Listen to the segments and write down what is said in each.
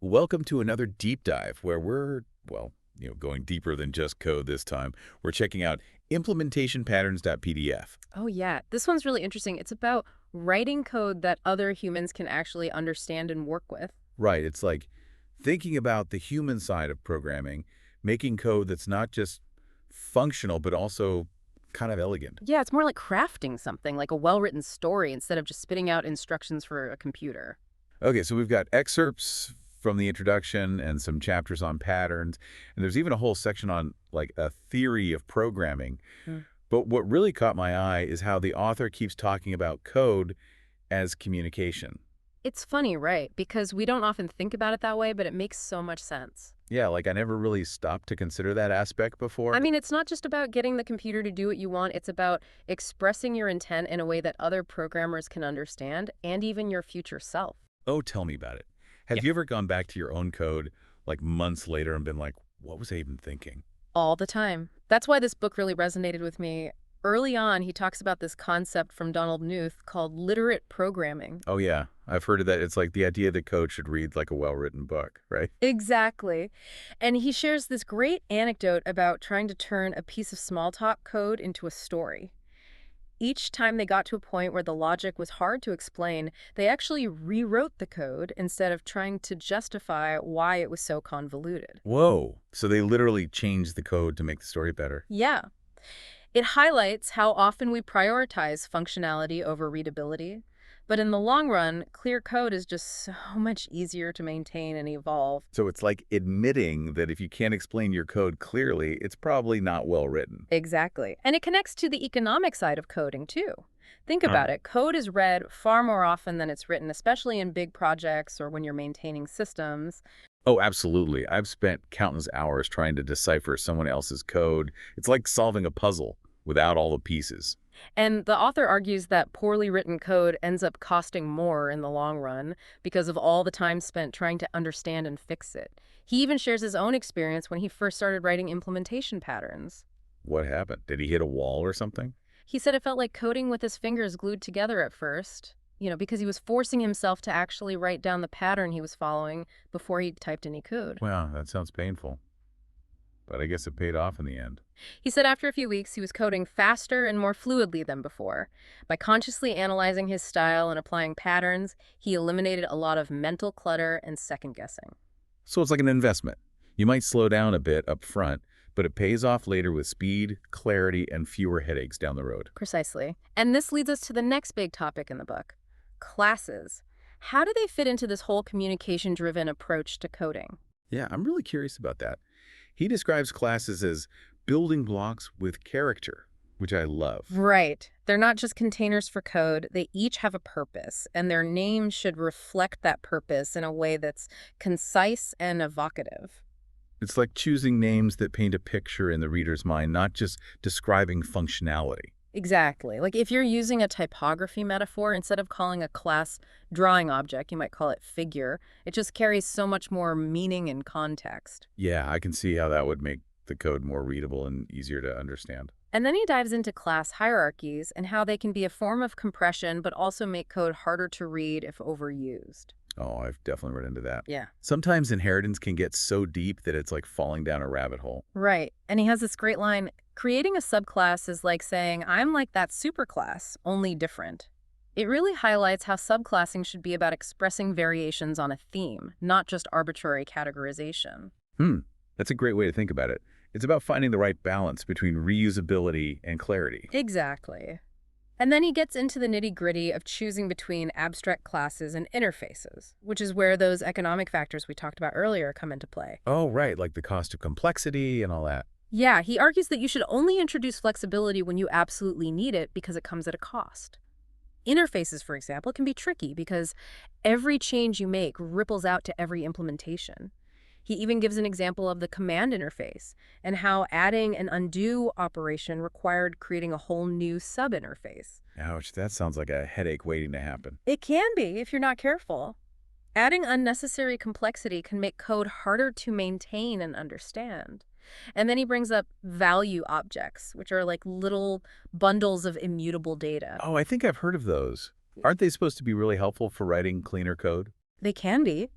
Welcome to another deep dive where we're going deeper than just code this time. We're checking out implementation patterns.pdf. Oh, yeah. This one's really interesting. It's about writing code that other humans can actually understand and work with. Right, it's like thinking about the human side of programming, making code that's not just functional but also kind of elegant. Yeah, it's more like crafting something, like a well-written story, instead of just spitting out instructions for a computer. Okay, so we've got excerpts from the introduction and some chapters on patterns, and there's even a whole section on like a theory of programming. Mm. But what really caught my eye is how the author keeps talking about code as communication. It's funny, right? Because we don't often think about it that way, but it makes so much sense. Yeah, like I never really stopped to consider that aspect I before. mean, it's not just about getting the computer to do what you want. It's about expressing your intent in a way that other programmers can understand, and even your future self. Oh, tell me about it. Yeah. Have you ever gone back to your own code like months later and been like, what was I even thinking? All the time. That's why this book really resonated with me. Early on, he talks about this concept from Donald Knuth called literate programming. Oh, yeah, I've heard of that. It's like the idea that code should read like a well-written book, right? Exactly. And he shares this great anecdote about trying to turn a piece of small talk code into a story. Each time they got to a point where the logic was hard to explain, they actually rewrote the code instead of trying to justify why it was so convoluted. Whoa. So they literally changed the code to make the story better. Yeah. It highlights how often we prioritize functionality over readability. But in the long run, clear code is just so much easier to maintain and evolve. So it's like admitting that if you can't explain your code clearly, it's probably not well written. Exactly. And it connects to the economic side of coding, too. Think about it. Code is read far more often than it's written, especially in big projects or when you're maintaining systems. Oh, absolutely. I've spent countless hours trying to decipher someone else's code. It's like solving a puzzle without all the pieces. And the author argues that poorly written code ends up costing more in the long run because of all the time spent trying to understand and fix it. He even shares his own experience when he first started writing implementation patterns. What happened? Did he hit a wall or something? He said it felt like coding with his fingers glued together at first, because he was forcing himself to actually write down the pattern he was following before he typed any code. Wow, that sounds painful. But I guess it paid off in the end. He said after a few weeks, he was coding faster and more fluidly than before. By consciously analyzing his style and applying patterns, he eliminated a lot of mental clutter and second guessing. So it's like an investment. You might slow down a bit up front, but it pays off later with speed, clarity, and fewer headaches down the road. Precisely. And this leads us to the next big topic in the book, classes. How do they fit into this whole communication-driven approach to coding? Yeah, I'm really curious about that. He describes classes as building blocks with character, which I love. Right. They're not just containers for code. They each have a purpose, and their names should reflect that purpose in a way that's concise and evocative. It's like choosing names that paint a picture in the reader's mind, not just describing functionality. Exactly. Like if you're using a typography metaphor, instead of calling a class drawing object, you might call it figure. It just carries so much more meaning and context. Yeah, I can see how that would make the code more readable and easier to understand. And then he dives into class hierarchies and how they can be a form of compression, but also make code harder to read if overused. Oh, I've definitely run into that. Yeah. Sometimes inheritance can get so deep that it's like falling down a rabbit hole. Right. And he has this great line, creating a subclass is like saying, I'm like that superclass, only different. It really highlights how subclassing should be about expressing variations on a theme, not just arbitrary categorization. That's a great way to think about it. It's about finding the right balance between reusability and clarity. Exactly. And then he gets into the nitty-gritty of choosing between abstract classes and interfaces, which is where those economic factors we talked about earlier come into play. Oh, right, like the cost of complexity and all that. Yeah, he argues that you should only introduce flexibility when you absolutely need it because it comes at a cost. Interfaces, for example, can be tricky because every change you make ripples out to every implementation. He even gives an example of the command interface and how adding an undo operation required creating a whole new sub-interface. Ouch, that sounds like a headache waiting to happen. It can be if you're not careful. Adding unnecessary complexity can make code harder to maintain and understand. And then he brings up value objects, which are like little bundles of immutable data. Oh, I think I've heard of those. Aren't they supposed to be really helpful for writing cleaner code? They can be.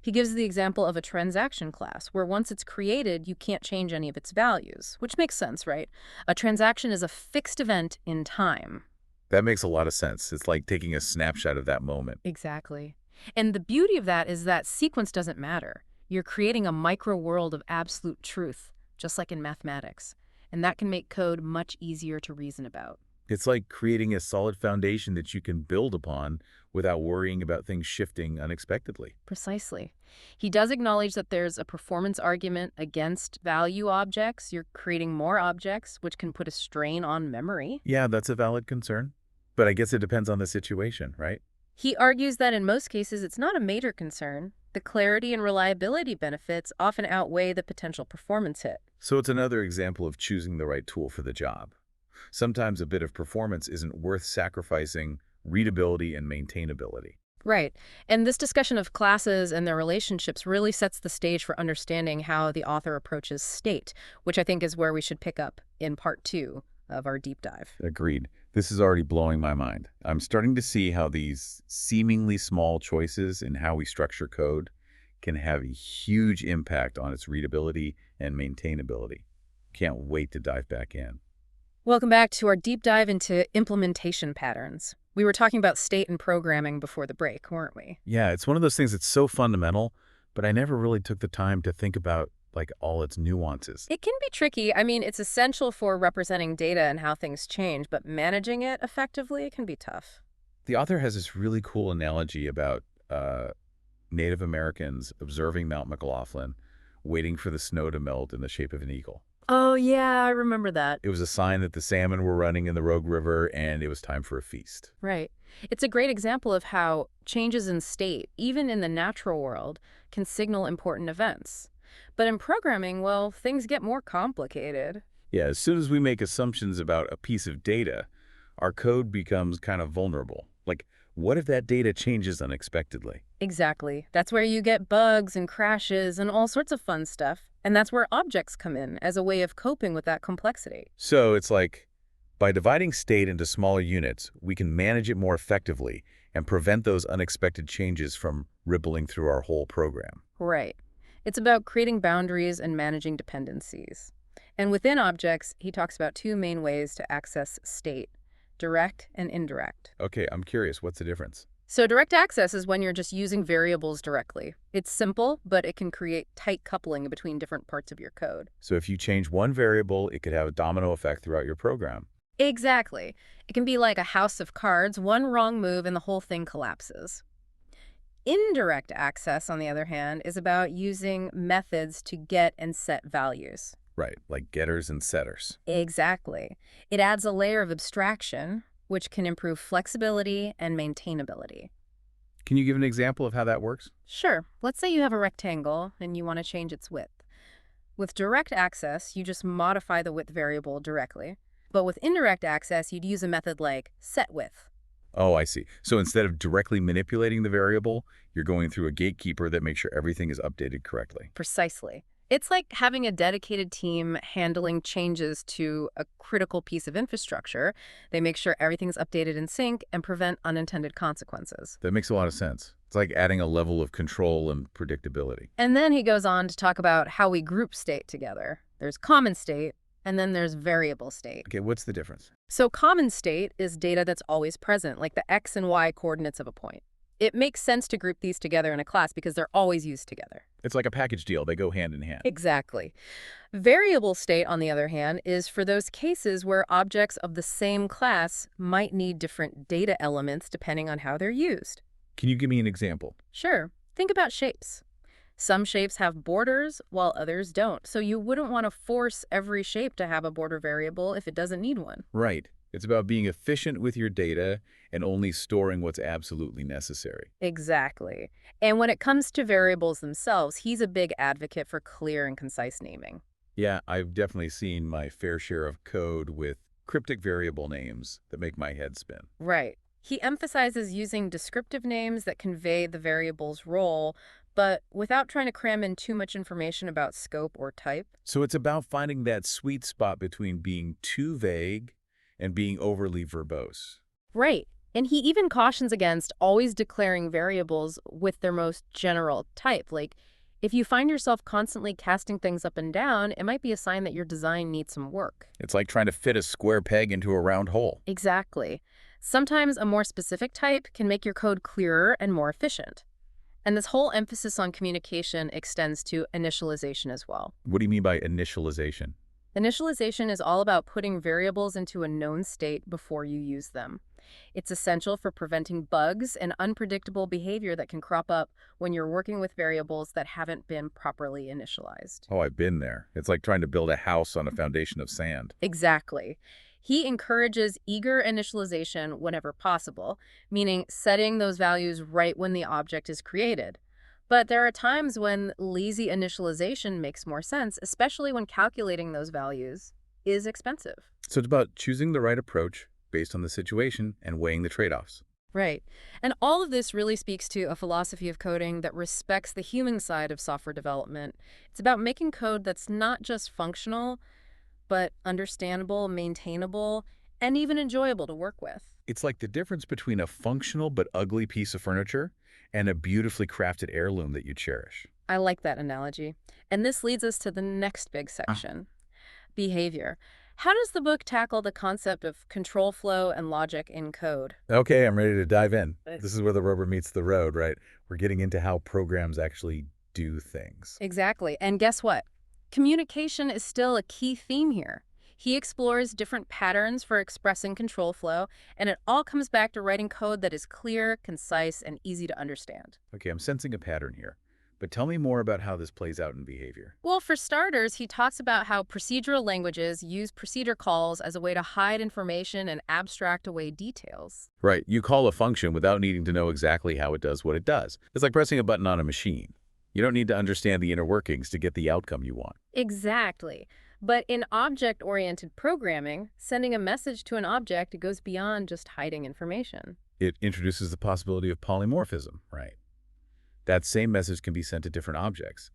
He gives the example of a transaction class, where once it's created, you can't change any of its values, which makes sense, right? A transaction is a fixed event in time. That makes a lot of sense. It's like taking a snapshot of that moment. Exactly. And the beauty of that is that sequence doesn't matter. You're creating a micro world of absolute truth, just like in mathematics. And that can make code much easier to reason about. It's like creating a solid foundation that you can build upon without worrying about things shifting unexpectedly. Precisely. He does acknowledge that there's a performance argument against value objects. You're creating more objects, which can put a strain on memory. Yeah, that's a valid concern. But I guess it depends on the situation, right? He argues that in most cases it's not a major concern. The clarity and reliability benefits often outweigh the potential performance hit. So it's another example of choosing the right tool for the job. Sometimes a bit of performance isn't worth sacrificing readability and maintainability. Right. And this discussion of classes and their relationships really sets the stage for understanding how the author approaches state, which I think is where we should pick up in part 2 of our deep dive. Agreed. This is already blowing my mind. I'm starting to see how these seemingly small choices in how we structure code can have a huge impact on its readability and maintainability. Can't wait to dive back in. Welcome back to our deep dive into implementation patterns. We were talking about state and programming before the break, weren't we? Yeah, it's one of those things that's so fundamental, but I never really took the time to think about like all its nuances. It can be tricky. I mean, it's essential for representing data and how things change, but managing it effectively can be tough. The author has this really cool analogy about Native Americans observing Mount McLaughlin, waiting for the snow to melt in the shape of an eagle. Oh, yeah, I remember that. It was a sign that the salmon were running in the Rogue River and it was time for a feast. Right. It's a great example of how changes in state, even in the natural world, can signal important events. But in programming, well, things get more complicated. Yeah, as soon as we make assumptions about a piece of data, our code becomes kind of vulnerable. Like, what if that data changes unexpectedly? Exactly. That's where you get bugs and crashes and all sorts of fun stuff. And that's where objects come in as a way of coping with that complexity. So it's like, by dividing state into smaller units, we can manage it more effectively and prevent those unexpected changes from rippling through our whole program. Right. It's about creating boundaries and managing dependencies. And within objects, he talks about 2 main ways to access state: direct and indirect. Okay, I'm curious, what's the difference? So direct access is when you're just using variables directly. It's simple, but it can create tight coupling between different parts of your code. So if you change one variable, it could have a domino effect throughout your program. Exactly. It can be like a house of cards, one wrong move and the whole thing collapses. Indirect access, on the other hand, is about using methods to get and set values. Right, like getters and setters. Exactly. It adds a layer of abstraction, which can improve flexibility and maintainability. Can you give an example of how that works? Sure, let's say you have a rectangle and you want to change its width. With direct access, you just modify the width variable directly. But with indirect access, you'd use a method like setWidth. Oh, I see. So instead of directly manipulating the variable, you're going through a gatekeeper that makes sure everything is updated correctly. Precisely. It's like having a dedicated team handling changes to a critical piece of infrastructure. They make sure everything's updated in sync and prevent unintended consequences. That makes a lot of sense. It's like adding a level of control and predictability. And then he goes on to talk about how we group state together. There's common state, and then there's variable state. Okay, what's the difference? So common state is data that's always present, like the x and y coordinates of a point. It makes sense to group these together in a class because they're always used together. It's like a package deal. They go hand in hand. Exactly. Variable state, on the other hand, is for those cases where objects of the same class might need different data elements depending on how they're used. Can you give me an example? Sure. Think about shapes. Some shapes have borders while others don't, so you wouldn't want to force every shape to have a border variable if it doesn't need one. Right. It's about being efficient with your data and only storing what's absolutely necessary. Exactly. And when it comes to variables themselves, he's a big advocate for clear and concise naming. Yeah, I've definitely seen my fair share of code with cryptic variable names that make my head spin. Right. He emphasizes using descriptive names that convey the variable's role, but without trying to cram in too much information about scope or type. So it's about finding that sweet spot between being too vague and being overly verbose. Right. And he even cautions against always declaring variables with their most general type. Like, if you find yourself constantly casting things up and down, it might be a sign that your design needs some work. It's like trying to fit a square peg into a round hole. Exactly. Sometimes a more specific type can make your code clearer and more efficient. And this whole emphasis on communication extends to initialization as well. What do you mean by initialization? Initialization is all about putting variables into a known state before you use them. It's essential for preventing bugs and unpredictable behavior that can crop up when you're working with variables that haven't been properly initialized. Oh, I've been there. It's like trying to build a house on a foundation of sand. Exactly. He encourages eager initialization whenever possible, meaning setting those values right when the object is created. But there are times when lazy initialization makes more sense, especially when calculating those values is expensive. So it's about choosing the right approach based on the situation and weighing the trade-offs. Right. And all of this really speaks to a philosophy of coding that respects the human side of software development. It's about making code that's not just functional, but understandable, maintainable, and even enjoyable to work with. It's like the difference between a functional but ugly piece of furniture and a beautifully crafted heirloom that you cherish. I like that analogy. And this leads us to the next big section, behavior. How does the book tackle the concept of control flow and logic in code? Okay, I'm ready to dive in. Nice. This is where the rubber meets the road, right? We're getting into how programs actually do things. Exactly. And guess what? Communication is still a key theme here. He explores different patterns for expressing control flow, and it all comes back to writing code that is clear, concise, and easy to understand. Okay, I'm sensing a pattern here. But tell me more about how this plays out in behavior. Well, for starters, he talks about how procedural languages use procedure calls as a way to hide information and abstract away details. Right, you call a function without needing to know exactly how it does what it does. It's like pressing a button on a machine. You don't need to understand the inner workings to get the outcome you want. Exactly. But in object-oriented programming, sending a message to an object goes beyond just hiding information. It introduces the possibility of polymorphism, right? That same message can be sent to different objects,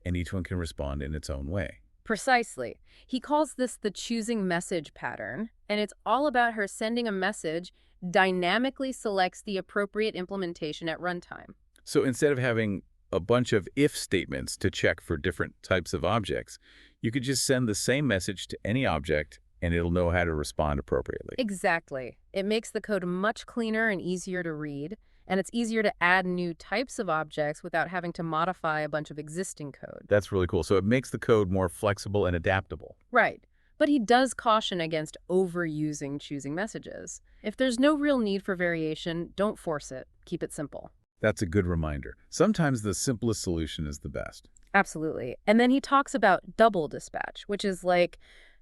and each one can respond in its own way. Precisely. He calls this the choosing message pattern, and it's all about her sending a message dynamically selects the appropriate implementation at runtime. So instead of having a bunch of if statements to check for different types of objects, you could just send the same message to any object and it'll know how to respond appropriately. Exactly. It makes the code much cleaner and easier to read, and it's easier to add new types of objects without having to modify a bunch of existing code. That's really cool. So it makes the code more flexible and adaptable. Right. But he does caution against overusing choosing messages. If there's no real need for variation, don't force it. Keep it simple. That's a good reminder. Sometimes the simplest solution is the best. Absolutely. And then he talks about double dispatch, which is like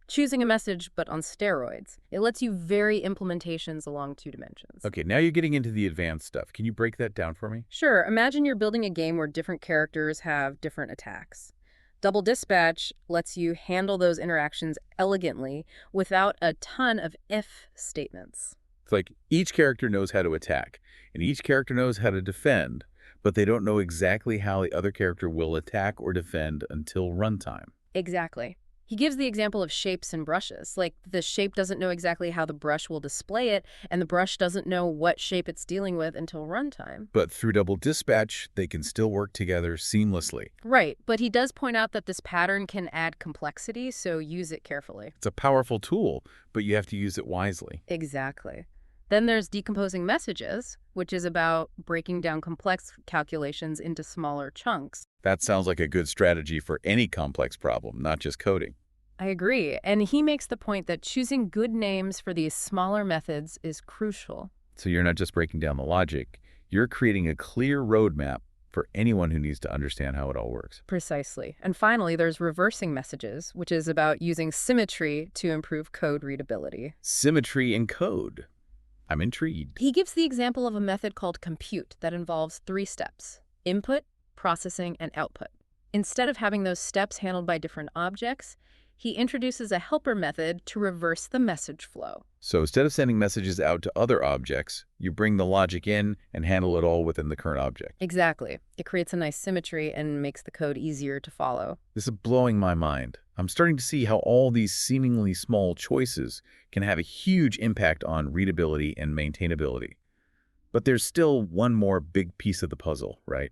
choosing a message but on steroids. It lets you vary implementations along 2 dimensions. Okay, now you're getting into the advanced stuff. Can you break that down for me? Sure, imagine you're building a game where different characters have different attacks. Double dispatch lets you handle those interactions elegantly without a ton of if statements. It's like each character knows how to attack, and each character knows how to defend, but they don't know exactly how the other character will attack or defend until runtime. Exactly. He gives the example of shapes and brushes. Like, the shape doesn't know exactly how the brush will display it, and the brush doesn't know what shape it's dealing with until runtime. But through double dispatch, they can still work together seamlessly. Right, but he does point out that this pattern can add complexity, so use it carefully. It's a powerful tool, but you have to use it wisely. Exactly. Then there's decomposing messages, which is about breaking down complex calculations into smaller chunks. That sounds like a good strategy for any complex problem, not just coding. I agree, and he makes the point that choosing good names for these smaller methods is crucial. So you're not just breaking down the logic, you're creating a clear roadmap for anyone who needs to understand how it all works. Precisely. And finally, there's reversing messages, which is about using symmetry to improve code readability. Symmetry in code. I'm intrigued. He gives the example of a method called compute that involves 3 steps: input, processing, and output. Instead of having those steps handled by different objects, he introduces a helper method to reverse the message flow. So instead of sending messages out to other objects, you bring the logic in and handle it all within the current object. Exactly. It creates a nice symmetry and makes the code easier to follow. This is blowing my mind. I'm starting to see how all these seemingly small choices can have a huge impact on readability and maintainability. But there's still one more big piece of the puzzle, right?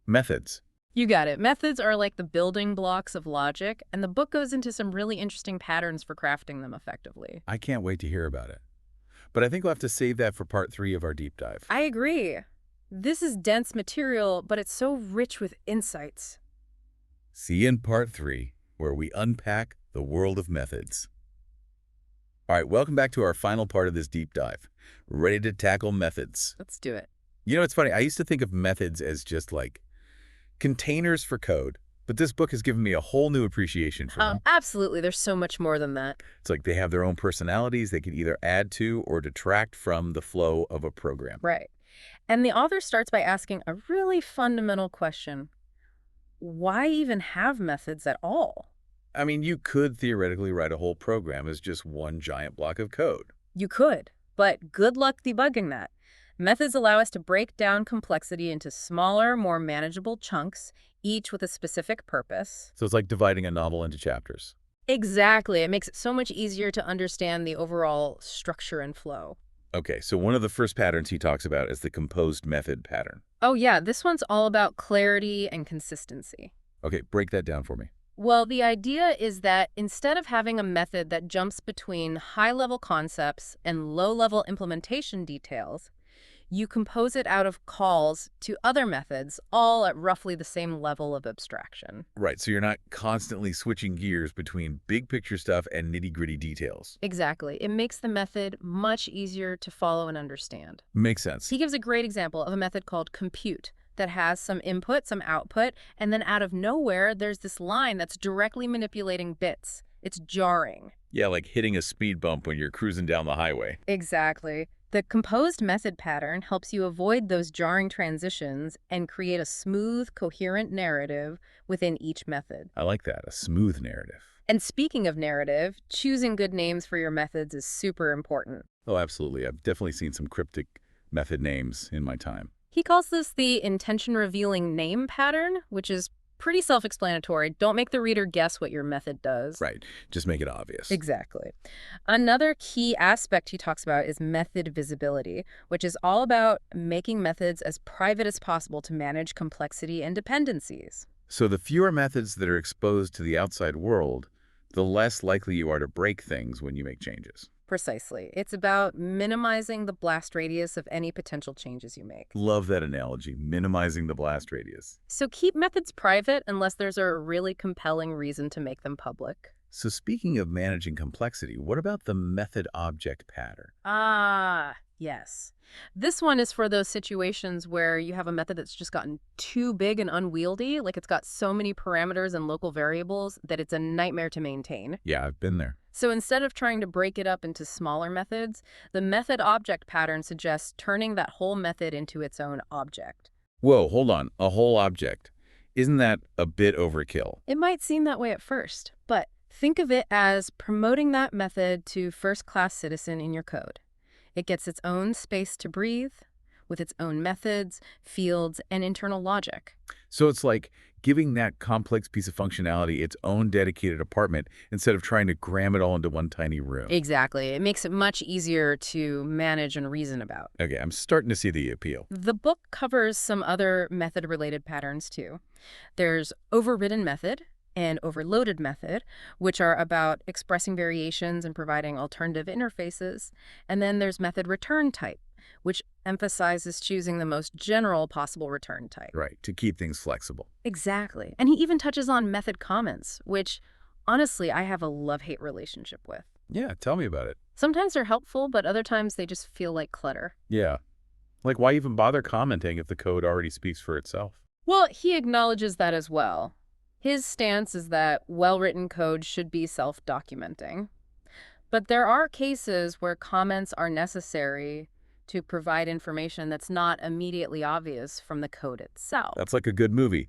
Methods. You got it. Methods are like the building blocks of logic, and the book goes into some really interesting patterns for crafting them effectively. I can't wait to hear about it. But I think we'll have to save that for part 3 of our deep dive. I agree. This is dense material, but it's so rich with insights. See you in part 3, where we unpack the world of methods. All right, welcome back to our final part of this deep dive. Ready to tackle methods. Let's do it. You know, it's funny. I used to think of methods as just like containers for code, but this book has given me a whole new appreciation for them. Absolutely. There's so much more than that. It's like they have their own personalities. They can either add to or detract from the flow of a program. Right. And the author starts by asking a really fundamental question. Why even have methods at all? I mean, you could theoretically write a whole program as just one giant block of code. You could, but good luck debugging that. Methods allow us to break down complexity into smaller, more manageable chunks, each with a specific purpose. So it's like dividing a novel into chapters. Exactly. It makes it so much easier to understand the overall structure and flow. Okay, so one of the first patterns he talks about is the composed method pattern. Oh yeah, this one's all about clarity and consistency. Okay, break that down for me. Well, the idea is that instead of having a method that jumps between high-level concepts and low-level implementation details, you compose it out of calls to other methods, all at roughly the same level of abstraction. Right, so you're not constantly switching gears between big picture stuff and nitty-gritty details. Exactly. It makes the method much easier to follow and understand. Makes sense. He gives a great example of a method called compute that has some input, some output, and then out of nowhere, there's this line that's directly manipulating bits. It's jarring. Yeah, like hitting a speed bump when you're cruising down the highway. Exactly. The composed method pattern helps you avoid those jarring transitions and create a smooth, coherent narrative within each method. I like that, a smooth narrative. And speaking of narrative, choosing good names for your methods is super important. Oh, absolutely. I've definitely seen some cryptic method names in my time. He calls this the intention-revealing name pattern, which is pretty self-explanatory. Don't make the reader guess what your method does. Right, just make it obvious. Exactly. Another key aspect he talks about is method visibility, which is all about making methods as private as possible to manage complexity and dependencies. So the fewer methods that are exposed to the outside world, the less likely you are to break things when you make changes. Precisely. It's about minimizing the blast radius of any potential changes you make. Love that analogy, minimizing the blast radius. So keep methods private unless there's a really compelling reason to make them public. So speaking of managing complexity, what about the method object pattern? Ah, yes. This one is for those situations where you have a method that's just gotten too big and unwieldy, like it's got so many parameters and local variables that it's a nightmare to maintain. Yeah, I've been there. So instead of trying to break it up into smaller methods, the method object pattern suggests turning that whole method into its own object. Whoa, hold on, a whole object. Isn't that a bit overkill? It might seem that way at first, but think of it as promoting that method to first-class citizen in your code. It gets its own space to breathe, with its own methods, fields, and internal logic. So it's like giving that complex piece of functionality its own dedicated apartment instead of trying to cram it all into one tiny room. Exactly. It makes it much easier to manage and reason about. Okay, I'm starting to see the appeal. The book covers some other method-related patterns, too. There's overridden method and overloaded method, which are about expressing variations and providing alternative interfaces. And then there's method return type, which emphasizes choosing the most general possible return type. Right, to keep things flexible. Exactly. And he even touches on method comments, which, honestly, I have a love-hate relationship with. Yeah, tell me about it. Sometimes they're helpful, but other times they just feel like clutter. Yeah. Like, why even bother commenting if the code already speaks for itself? Well, he acknowledges that as well. His stance is that well-written code should be self-documenting. But there are cases where comments are necessary to provide information that's not immediately obvious from the code itself. That's like a good movie.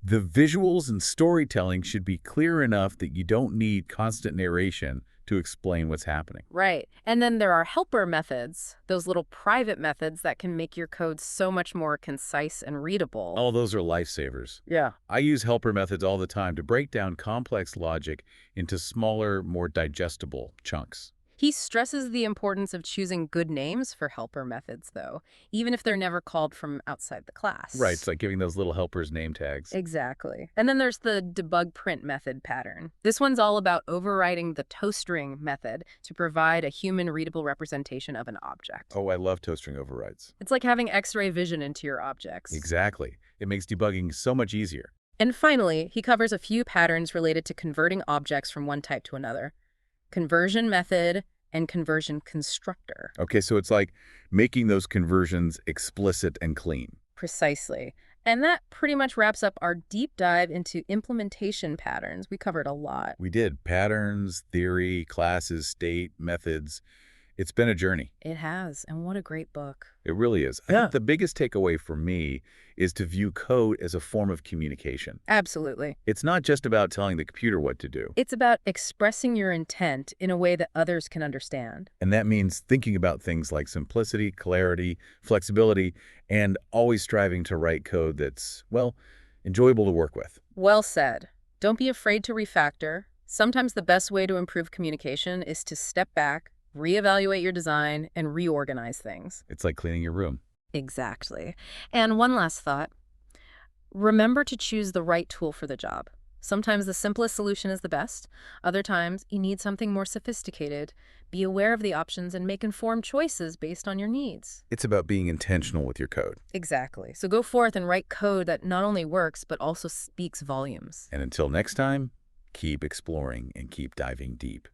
The visuals and storytelling should be clear enough that you don't need constant narration to explain what's happening. Right. And then there are helper methods, those little private methods that can make your code so much more concise and readable. All those are lifesavers. Yeah. I use helper methods all the time to break down complex logic into smaller, more digestible chunks. He stresses the importance of choosing good names for helper methods, though, even if they're never called from outside the Right, class. it's like giving those little helpers name tags. Exactly. And then there's the debug print method pattern. This one's all about overriding the toString method to provide a human-readable representation of an object. Oh, I love toastring overrides. It's like having X-ray vision into your objects. Exactly. It makes debugging so much easier. And finally, he covers a few patterns related to converting objects from one type to another. Conversion method and conversion constructor. Okay, so it's like making those conversions explicit and clean. Precisely. And that pretty much wraps up our deep dive into implementation patterns. We covered a lot. We did patterns, theory, classes, state, methods. It's been a journey. It has, and what a great book. It really is. I think the biggest takeaway for me is to view code as a form of communication. Absolutely. It's not just about telling the computer what to do. It's about expressing your intent in a way that others can understand. And that means thinking about things like simplicity, clarity, flexibility, and always striving to write code that's, well, enjoyable to work with. Well said. Don't be afraid to refactor. Sometimes the best way to improve communication is to step back, reevaluate your design, and reorganize things. It's like cleaning your room. Exactly. And one last thought. Remember to choose the right tool for the job. Sometimes the simplest solution is the best. Other times, you need something more sophisticated. Be aware of the options and make informed choices based on your needs. It's about being intentional with your code. Exactly. So go forth and write code that not only works, but also speaks volumes. And until next time, keep exploring and keep diving deep.